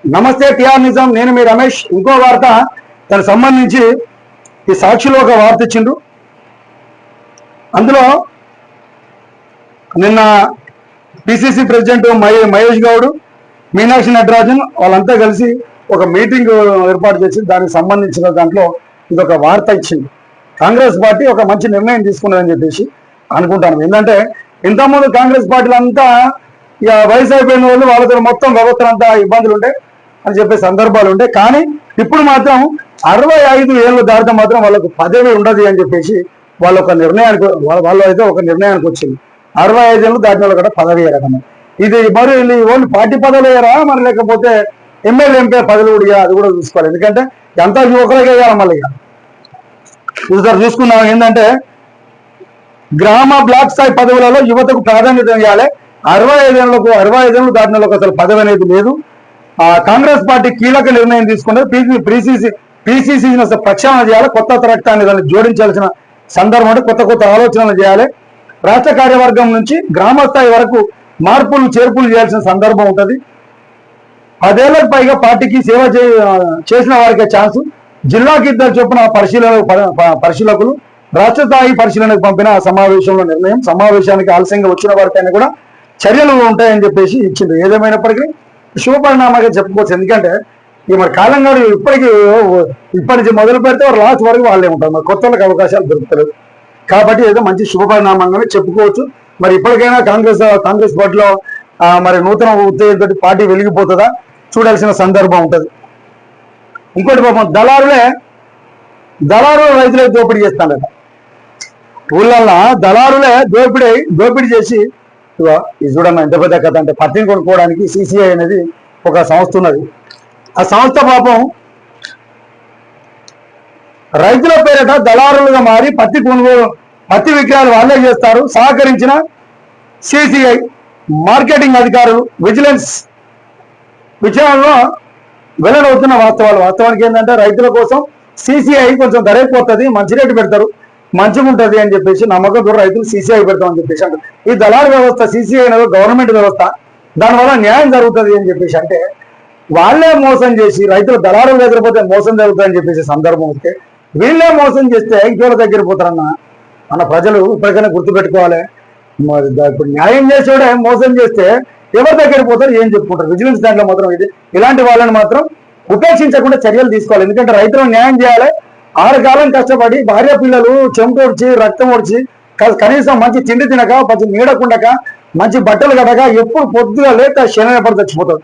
నమస్తే టిఆర్ నిజాం, నేను మీ రమేష్. ఇంకో వార్త దానికి సంబంధించి ఈ సాక్షిలో ఒక వార్త ఇచ్చిండ్రు. అందులో నిన్న పిసిసి ప్రెసిడెంట్ మహేష్ గౌడ్, మీనాక్షి నటరాజన్ వాళ్ళంతా కలిసి ఒక మీటింగ్ ఏర్పాటు చేసి దానికి సంబంధించిన దాంట్లో ఇది ఒక వార్త ఇచ్చింది. కాంగ్రెస్ పార్టీ ఒక మంచి నిర్ణయం తీసుకున్నదని చెప్పేసి అనుకుంటాను. ఏంటంటే ఇంతకుముందు కాంగ్రెస్ పార్టీలు అంతా ఇక వయసు అయిపోయిన వాళ్ళు వాళ్ళతో మొత్తం వ్యవస్థ అంతా ఇబ్బందులు ఉంటాయి అని చెప్పే సందర్భాలు ఉంటాయి. కానీ ఇప్పుడు మాత్రం 65 ఏళ్ళు దాటితే మాత్రం వాళ్ళకు పదవి ఉండదు అని చెప్పేసి వాళ్ళు ఒక నిర్ణయానికి వచ్చింది. 65 ఏళ్ళు దాటిన వాళ్ళు కూడా పదవి రకం ఇది. మరి ఓన్లీ పార్టీ పదవులు అయ్యారా, మరి లేకపోతే ఎమ్మెల్యే ఎంపీ పదవులు కూడా అది కూడా చూసుకోవాలి. ఎందుకంటే ఎంత యువకులకే వేయాలి. మళ్ళీ ఇద్దరు చూసుకున్నాం. ఏంటంటే గ్రామ బ్లాక్ స్థాయి పదవులలో యువతకు ప్రాధాన్యత ఇవ్వాలి. 65 ఏళ్ళు దాటిన వాళ్ళకు అసలు పదవి అనేది లేదు. కాంగ్రెస్ పార్టీ కీలక నిర్ణయం తీసుకున్నది. పిసిసి ప్రక్షాళన చేయాలి, కొత్త రక్తాన్ని దాన్ని జోడించాల్సిన సందర్భం అంటే కొత్త ఆలోచనలు చేయాలి. రాష్ట్ర కార్యవర్గం నుంచి గ్రామ స్థాయి వరకు మార్పులు చేర్పులు చేయాల్సిన సందర్భం ఉంటుంది. 10 ఏళ్లకు పైగా పార్టీకి సేవ చేసిన వారికి ఛాన్సు. జిల్లాకి 2 చొప్పున పరిశీలకులు రాష్ట్ర స్థాయి పరిశీలనకు పంపిన సమావేశంలో నిర్ణయం. సమావేశానికి ఆలస్యంగా వచ్చిన వారిపైన కూడా చర్యలు ఉంటాయని చెప్పేసి ఇచ్చింది. ఏదేమైనప్పటికీ శుభపరిణామాగా చెప్పుకోవచ్చు. ఎందుకంటే ఈ మరి కాలం గారు ఇప్పటి నుంచి మొదలు పెడితే వారు లాస్ట్ వరకు వాళ్ళే ఉంటారు. మరి కొత్త వాళ్ళకి అవకాశాలు దొరుకుతలేదు కాబట్టి ఏదో మంచి శుభపరిణామంగానే చెప్పుకోవచ్చు. మరి ఇప్పటికైనా కాంగ్రెస్ పార్టీలో మరి నూతన ఉత్తేజంతో పార్టీ వెలిగిపోతుందా చూడాల్సిన సందర్భం ఉంటుంది. ఇంకోటి పాపం దళారులు రైతులే దోపిడీ చేస్తాడట. ఊళ్ళల్లో దళారులే దోపిడీ చేసి ఇది చూడమ్మా ఎంత పెద్ద కథ అంటే పత్తిని కొనుక్కోవడానికి సిసిఐ అనేది ఒక సంస్థ ఉన్నది. ఆ సంస్థ పాపం రైతుల పేరిట దళారులుగా మారి పత్తి విక్రయాలు వాళ్ళే చేస్తారు. సహకరించిన సిసిఐ మార్కెటింగ్ అధికారులు విజిలెన్స్ విచారణలో వెల్లడవుతున్న వాస్తవానికి ఏంటంటే రైతుల కోసం సిసిఐ కొంచెం ధర ఎక్కువస్తుంది, మంచి రేటు పెడతారు, మంచిగా ఉంటుంది అని చెప్పేసి నమ్మకంతో రైతులు సిసిఐ పెడతామని చెప్పేసి అంటారు. ఈ దళారు వ్యవస్థ సిసిఐ అనేది గవర్నమెంట్ వ్యవస్థ, దానివల్ల న్యాయం జరుగుతుంది అని చెప్పేసి అంటే వాళ్ళే మోసం చేసి రైతులు దళారుల దగ్గర పోతే మోసం జరుగుతుందని చెప్పేసి సందర్భం వస్తే వీళ్ళే మోసం చేస్తే ఇంకోళ్ళ దగ్గర పోతారన్న ప్రజలు ఇప్పటికైనా గుర్తుపెట్టుకోవాలి. ఇప్పుడు న్యాయం చేసేవాడే మోసం చేస్తే ఎవరి దగ్గర పోతారు, ఏం చెప్పుకుంటారు? విజిలెన్స్ దాంట్లో మాత్రం ఇలాంటి వాళ్ళని మాత్రం ఉపేక్షించకుండా చర్యలు తీసుకోవాలి. ఎందుకంటే రైతులకు న్యాయం చేయాలి. 6 కాలం కష్టపడి భార్య పిల్లలు చెమటోడ్చి రక్తం ఓడ్చి కనీసం మంచి తిండి తినక, మంచి నీడకుండక, మంచి బట్టలు కడక, ఎప్పుడు పొద్దుగా లేక శనగపడి చచ్చిపోతారు.